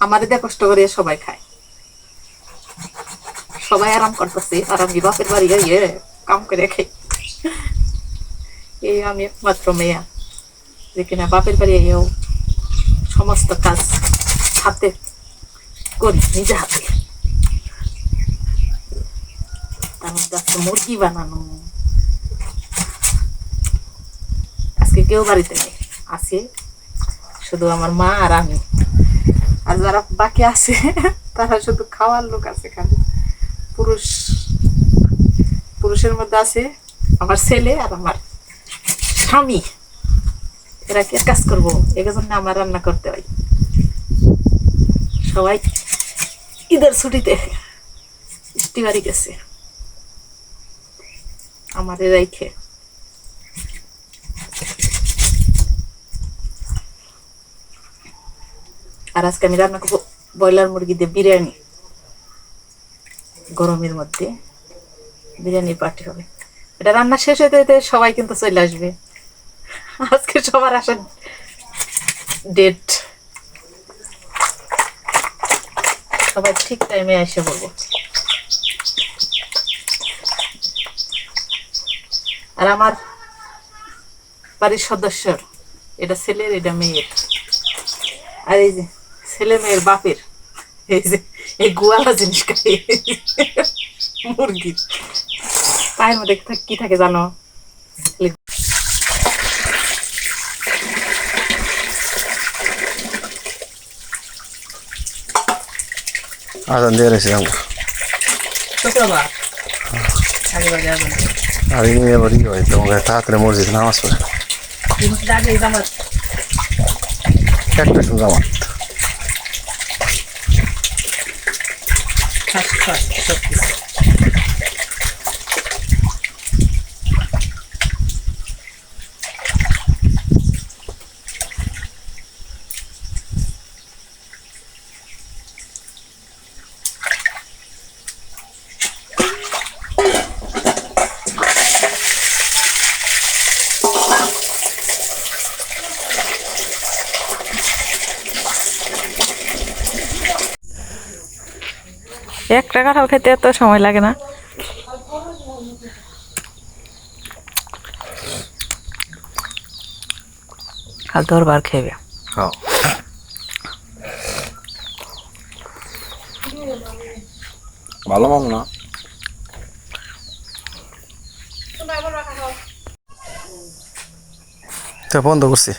আমারে দিয়ে কষ্ট করে সবাই খায়, সবাই আরাম করতেছে আর আমি বাপের বাড়ি গিয়ে কাম করে খাই। এই আমি একমাত্র মেয়া যে কিনা বাপের বাড়ি গিয়েও সমস্ত কাজ হাতে করি, নিজে হাতে। তার মধ্যে আজকে মুরগি বানানো, আজকে কেউ বাড়িতে নেই, আছে শুধু আমার মা আর আমি। আর যারা বাকি আছে তারা শুধু খাওয়ার লোক আছে খালি। পুরুষ, পুরুষের মধ্যে আছে আমার ছেলে আর আমার স্বামী। এরা কি কাজ করবো, এই জন্য আমার রান্না করতে হয়। সবাই ঈদের ছুটিতে ইষ্টি বাড়ি গেছে আমারে রাইখে। আর আজকে আমি রান্না করবো ব্রয়লার মুরগি দিয়ে বিরিয়ানি। গরমের মধ্যে বিরিয়ানি পার্টি হবে। এটা রান্না শেষ হইতে হইতে সবাই কিন্তু চলে আসবে। আজকে সবার আসার ডেট, সবাই ঠিক টাইমে এসে বলবো। আর আমার বাড়ির সদস্যর, এটা ছেলের এটা মেয়ের, আর এই যে ছেলে মেয়ের বাপের এই যে এই গোয়ালা জিনিস খাই মুরগি পায়ের মধ্যে কি থাকে জানো? আজান দিয়ে রয়েছে আমরা। আর এই আবার ই হয় তোমাকে তাড়াতাড়ি মসজিদ নামাজ পড়ে একটা সময় জামাত। একটা কাঁঠাল খেতে এত সময় লাগে না। কাল তোর বার খেয়ে ভালো মাম না বন্ধ করছি।